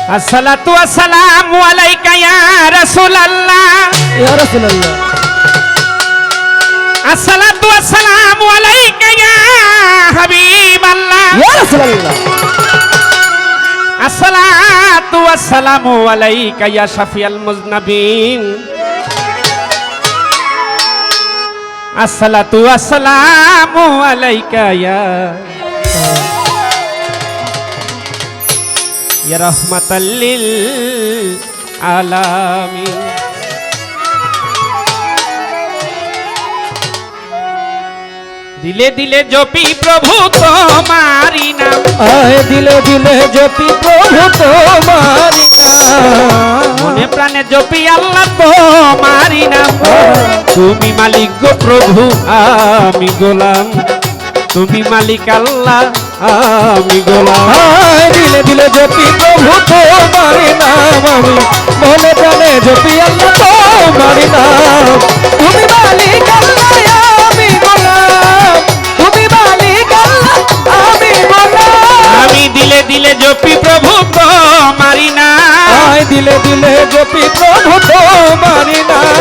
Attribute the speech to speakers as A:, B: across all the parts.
A: আসসালাতু ওয়াসসালামু আলাইকা ইয়া রাসূলুল্লাহ
B: ইয়া রাসূলুল্লাহ।
A: আসসালাতু ওয়াসসালামু আলাইকা ইয়া হাবিবাল্লাহ
B: ইয়া রাসূলুল্লাহ।
A: আসসালাতু ওয়াসসালামু আলাইকা ইয়া শাফিয়াল মুজনাবিন আসসালাতু ওয়াসসালামু আলাইকা ইয়া রাহমাতাল লিল আলামিন। দিলে দিলে জপি প্রভু তোমারি নাম,
B: আয় দিলে দিলে জপি প্রভু তোমারি নাম,
A: মনে প্রাণে জপি আল্লাহ তোমারি নাম। তুমি মালিক গো প্রভু আমি গোলাম, তুমি মালিক আল্লাহ আমি গোলাম।
B: আয় দিলে দিলে জপি প্রভু তোমারি নাম, আমি মনে প্রাণে জপি আল্লাহ তোমারি নাম। তুমি মালিক আল্লাহ আমি গোলাম, তুমি মালিক আল্লাহ আমি গোলাম।
A: আমি দিলে দিলে জপি প্রভু তোমারি নাম,
B: আয় দিলে দিলে জপি প্রভু তোমারি নাম,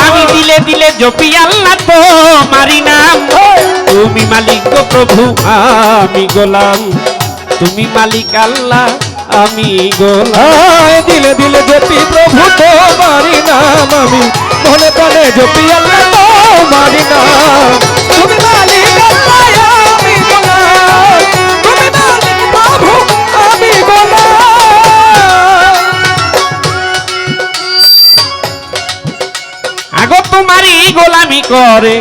A: আমি দিলে দিলে জপি আল্লাহ তোমারি নাম। তুমি মালিক গো প্রভু আমি গোলাম, তুমি মালিক আল্লাহ আমি গোলাম।
B: আয় দিলে দিলে জপি প্রভু তোমারি নাম, আমি মনে প্রাণে জপি আল্লাহ তোমারি নাম। তুমি মালিক আল্লাহ আমি গোলাম, তুমি মালিক প্রভু আমি গোলাম।
A: আগো তোমারই গোলামি করে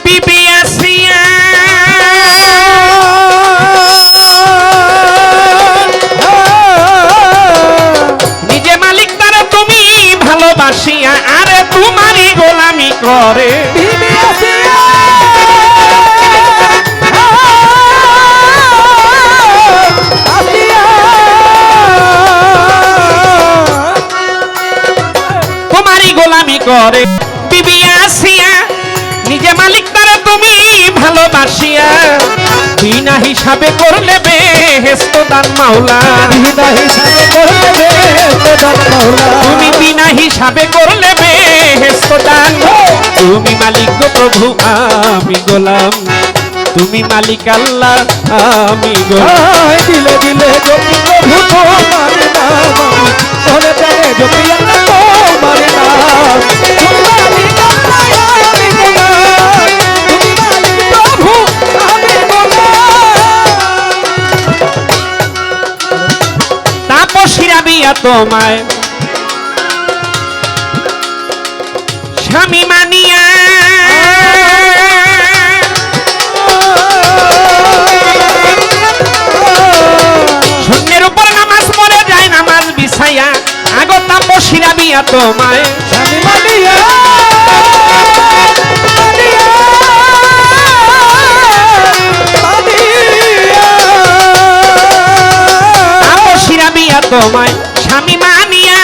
A: বিবি আসিয়া, নিজে মালিক তারা তুমি ভালোবাসিয়া, আরে তোমারই গোলামি করে
B: বিবি আসিয়া, আসিয়া,
A: তোমারই গোলামি করে বিবি আসিয়া, নিজে মালিক তারা তুমি ভালোবাসিয়া, বিনা হিসাবে করলে বেহেশত দান মাওলা,
B: বিনা হিসাবে করলে বেহেশত দান মাওলা।
A: তুমি বিনা হিসাবে করলে বেহেশত দান। তুমি মালিক গো প্রভু আমি গোলাম, তুমি মালিক আল্লাহ আমি গোলাম।
B: আয় দিলে দিলে জপি প্রভু তোমারি নাম, আমি মনে প্রাণে জপি আল্লাহ তোমারি নাম। তুমি মালিক আল্লাহ আমি গোলাম, তুমি মালিক প্রভু আমি গোলাম।
A: তাপসীরা বিয়া তোমায় স্বামী মানিয়া, শূন্যের উপর নামাজ পড়ে যায় নামাজ বিছাইয়া, আগো তাপসীরা বিয়া তোমায়
B: স্বামী মানিয়া, মানিয়া, মানিয়া।
A: তাপসীরা বিয়া তোমায় স্বামী মানিয়া,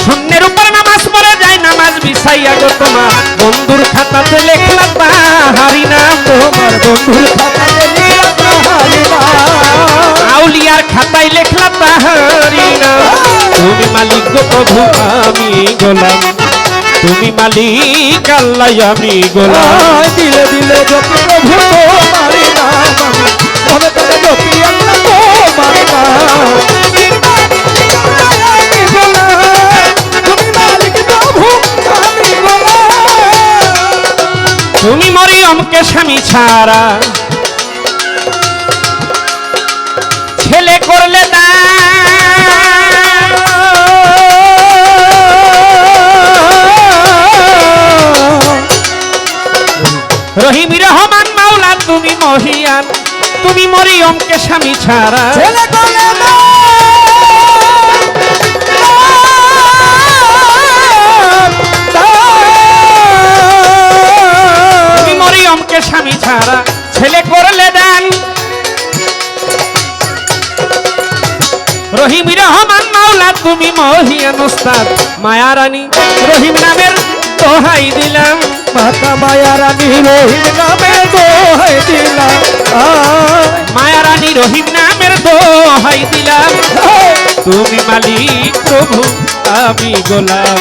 A: শূন্যের উপর নামাজ পড়ে যায় নামাজ বিছাইয়া, গো তোমার বন্ধুর খাতাতে লেখলা তাহারি নাম,
B: তোমার বন্ধুর খাতাতে লিখা তাহারি নাম,
A: আউলিয়ার খাতায় লেখলা তাহারি নাম। তুমি মালিক গো প্রভু আমি গোলাম, তুমি মালিক আল্লাহ আমি গোলাম।
B: আয় দিলে দিলে জপি প্রভু তোমারি নাম, আমি মনে প্রাণে জপি আল্লাহ তোমারি নাম। তুমি মালিক প্রভু আমি গোলাম।
A: তুমি মরিয়মকে স্বামী ছাড়া ছেলে করলে দান, রহিম রহমান মাওলা তুমি মহিয়ান, তুমি মরিয়মকে স্বামী ছাড়া
B: ছেলে করলে না,
A: তুমি মরিয়মকে স্বামী ছাড়া ছেলে করলে দান, রহিম রহমান মাওলা তুমি মহিয়ান উস্তাদ মায়া রানী রহিম নামের দোহাই দিলাম,
B: মাতা মায়া রানী রহিম নামে দোহাই দিলাম।
A: মায়া রানী রহিম নামের দোহাই দিলাম তুমি মালিক প্রভু আমি গোলাম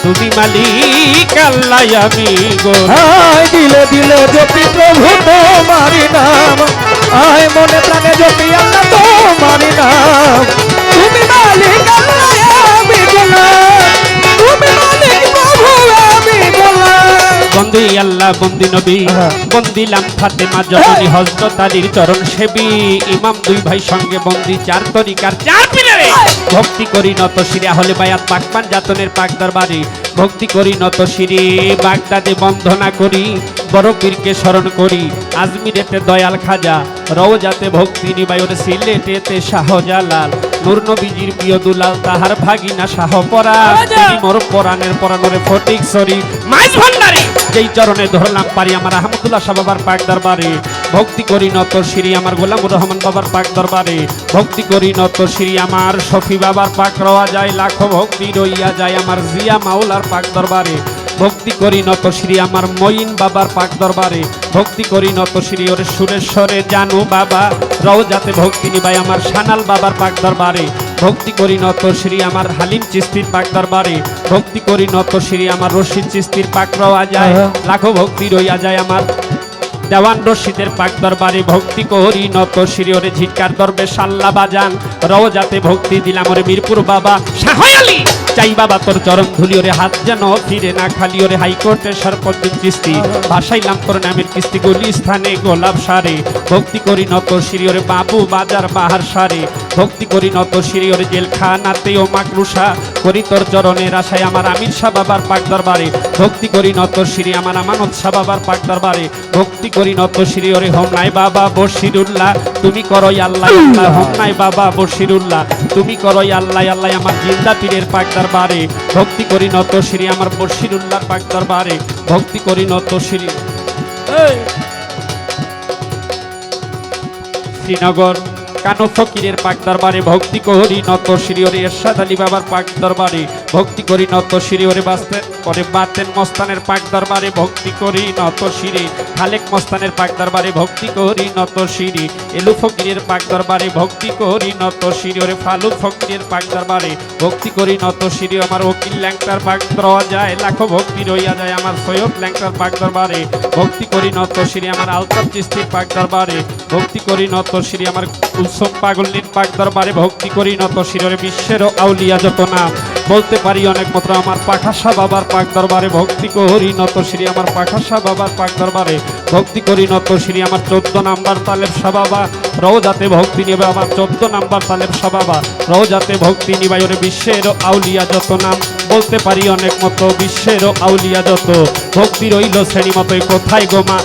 A: তুমি মালিক আল্লাহ আমি গোলাম
B: আয় দিলে দিলে জপি প্রভু তোমারি নাম আয় মনে প্রাণে জপি আল্লাহ তোমারি নাম তুমি মালিক আল্লাহ আমি গোলাম তুমি মালিক প্রভু আমি গোলাম
A: বন্দি আল্লাহ বন্দি নবী বন্দিলাম ফাতেমা জননী হযরত আলীর চরণ সেবী ইমাম দুই ভাই সঙ্গে বন্দি চার তরিকার চার পিলারে ভক্তি করি নত শিরা হলে বায়াত পাকপান জাতনের পাক দরবারে ভক্তি করি নত শিরে বাগদাদে বন্দনা করি বড় পীরকে স্মরণ করি আজমিরেতে দয়াল খাজা রওজাতে ভক্তি নিবায়র সিলেটেতে শাহজালাল নূর নবীজির প্রিয় দুলাল তাহার ভাগিনা শাহ পরা তিনি মোর পরাণের পরাণরে ফটিক সরি মাইজ ভান্ডারি যেই চরণে ধরলাম পারি আমার আহমদুল্লাহ শাহ বাবার পাক দরবারে ভক্তি করি নত শ্রী আমার গোলামুর রহমান বাবার পাক দরবারে ভক্তি করি নত শ্রী আমার শফি বাবার পাক রওয়া যায় লাখো ভক্তি রইয়া যায় আমার জিয়া মাওলার পাক দরবারে ভক্তি করি নত শ্রী আমার মঈন বাবার পাক দরবারে ভক্তি করি নত শ্রী ওরে সুরেশ্বরে জানু বাবা রওজাতে ভক্তি নিবাই আমার সানাল বাবার পাক দরবারে ভক্তি করি নত শ্রী আমার হালিম চিস্তির পাক দরবারে ভক্তি করি নত শ্রী আমার রশিদ চিস্তির পাক রওয়া যায় লাখো ভক্তি রইয়া যায় আমার দেওয়ান রশিদের পাক দরবারে ভক্তি করি নত শ্রী ওরে ঝিটকার দরবে সাল্লা বাজান রওজাতে ভক্তি দিলাম ওরে মিরপুর বাবা শাহ আলী চাই বাবা তোর চরণ ধুলি ওরে হাত যেন ফিরে না খালি ওরে হাইকোর্টের সরপদ্দিন চিস্তি ভাসাইলাম তোর নামের কিস্তি গলি স্থানে গোলাপ সারে ভক্তি করি নত শ্রী ওরে বাবু বাজার বাহার সারে ভক্তি করি নত শ্রী ওরে জেলখানাতে ও মাকরুষা করি তোর চরণের আশায় আমার আমির শাহ বাবার পাক দরবারে ভক্তি করি নত শ্রী আমার আমানত শাহ বাবার পাক দরবারে ভক্তি করি নত শ্রী ওরে হোমনাই বাবা বশিরুল্লাহ তুমি করই আল্লাহ আল্লাহ হোমনাই বাবা বশিরুল্লাহ তুমি করই আল্লাহ আল্লাহ আমার জিন্দা পীরের পাক দরবারে ভক্তি করি নত শ্রী আমার বশিরুল্লাহর পাক দরবারে ভক্তি করি নত শ্রী শ্রীনগর কানো ফকিরের পাক দরবারে ভক্তি করি নত শ্রী ওরে এরশাদ আলী বাবার পাক দরবারে ভক্তি করি নত শ্রী ওরে বাস্তে করে বাতেন মস্তানের পাক দরবারে ভক্তি করি নত শ্রী খালেক মস্তানের পাক দরবারে ভক্তি করি নত শ্রী এলু ফকিরের পাক দরবারে ভক্তি করি নত শ্রী ওরে ফালু ফকিরের পাক দরবারে ভক্তি করি নত শ্রী আমার ওকিল ল্যাংটার পাক রওয়া যায় লাখো ভক্তি রইয়া যায় আমার সৈয়দ ল্যাংটার পাক দরবারে ভক্তি করি নত শ্রী আমার আলতাফ চিস্তির পাক দরবারে ভক্তি করি নত শ্রী আমার কুলসুম পাগলিন পাক দরবারে ভক্তি করি নত শিরে বিশ্বের আউলিয়া যত নাম বলতে পারি অনেক মাত্র আমার পাখাশা বাবার পাক দরবারে ভক্তি করি নত শ্রী আমার পাখাশা বাবার পাক দরবারে ভক্তি করি নত শ্রী আমার 14 নাম্বার তালেব শাহ বাবা রওজাতে ভক্তি নিবে আমার 14 নাম্বার তালেব শাহ বাবা রওজাতে ভক্তি নিবাইরে বিশ্বের আউলিয়া যত নাম বলতে পারি অনেক মতো বিশ্বের আউলিয়া যত ভক্তি রইল শ্রেণী মতোই কোথায় গোমা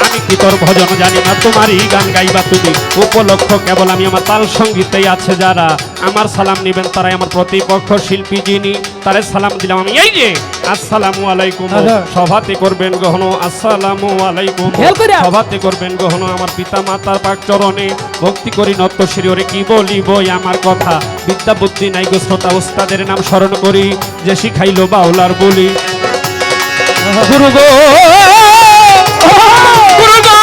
A: আমি কি তোর ভজন জানি না তোমারই গান গাইবা তুমি উপলক্ষ কেবল আমি আমার তাল সঙ্গীতেই আছে যারা আমার সালাম নিবেন তারাই আমার প্রতিপক্ষ শিল্পী যিনি তারে সালাম দিলাম আমি এই যে আসসালামু আলাইকুম সভাতে করবেন গ্রহণ আসসালামু আলাইকুম সভাতে করবেন গ্রহণ আমার পিতা মাতার পাক চরণে ভক্তি করি নত শ্রী ওরে কি বলিব আমার কথা বিদ্যা বুদ্ধি নাই গো শ্রোতা ওস্তাদের নাম স্মরণ করি যে শিখাইলো বাউলার বলি গুরু গো গুরু গো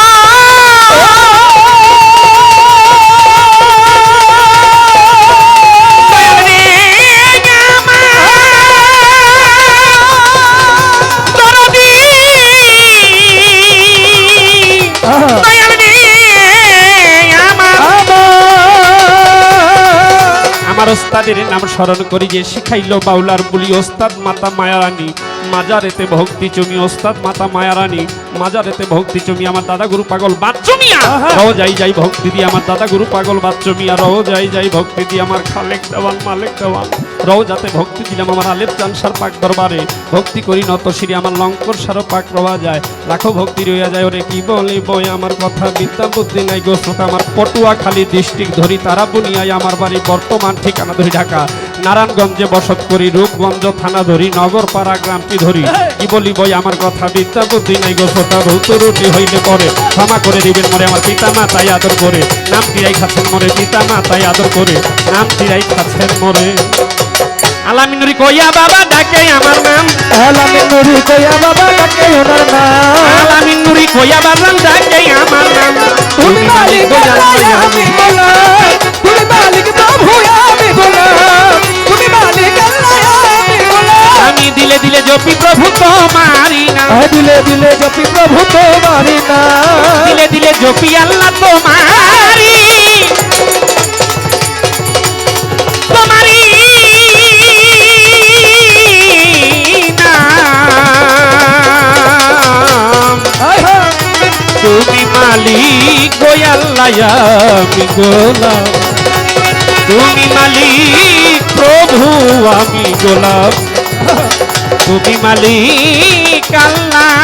A: আমার ওস্তাদের নাম স্মরণ করি যে শিখাইলো বাউলার বলি ওস্তাদ মাতা মায়ারানী মাজারেতে ভক্তি চুমি ওস্তাদ মাতা মায়ারানী মাজারেতে ভক্তি চুমি আমার দাদা গুরু পাগল বাচ্চুমিয়া রও যাই যাই ভক্তি দিয়ে আমার দাদা গুরু পাগল বাচ্চুমিয়া রও যাই যাই ভক্তি দিয়ে আমার খালেক দেওয়ান মালেক দেওয়ান রও যাতে ভক্তি দিলাম আমার আলেপ চানসার পাক দরবারে ভক্তি করি নত শ্রী আমার লঙ্কর সারও পাক রওয়া যায় লাখো ভক্তি রইয়া যায় ওরে কি বলি বই আমার কথা বিদ্যা বুদ্ধি নাই গো শ্রোতা আমার পটুয়াখালী ডিস্ট্রিক্ট ধরি তারা বুনিয়ায় আমার বাড়ি বর্তমান ঠিকানা ধরি ঢাকা নারায়ণগঞ্জে বসত করি রূপগঞ্জ থানা ধরি নগরপাড়া গ্রামটি ধরি কি বলি বই আমার কথা বিদ্যা বুদ্ধি নাই গো শ্রোতা ভৌত রুটি হইলে পরে ক্ষমা করে দিবেন মরে আমার পিতা মাতাই আদর করে নাম টিরাই খাচ্ছেন মরে পিতা মাতাই আদর করে নাম টিরাই খাচ্ছেন মরে আলামিনুরি কইয়া বাবা ডাকে আমার নাম
B: আলামিনুরি কইয়া বাবা ডাকে ওনার নাম
A: আলামিনুরি কইয়া বাবা ডাকে আমার নাম
B: তুমি মালিক আল্লাহ আমি গোলাম তুমি মালিক প্রভু আমি গোলাম তুমি মালিক আল্লাহ আমি গোলাম
A: আমি দিলে দিলে জপি প্রভু তোমারি নাম
B: দিলে দিলে জপি প্রভু তোমারি নাম
A: দিলে দিলে জপি আল্লাহ তোমারি তোমারি নাম তুমি মালিক গো আল্লাহ আমি গোলাম তুমি মালিক প্রভু আমি গোলাম তুমি মালিক আল্লাহ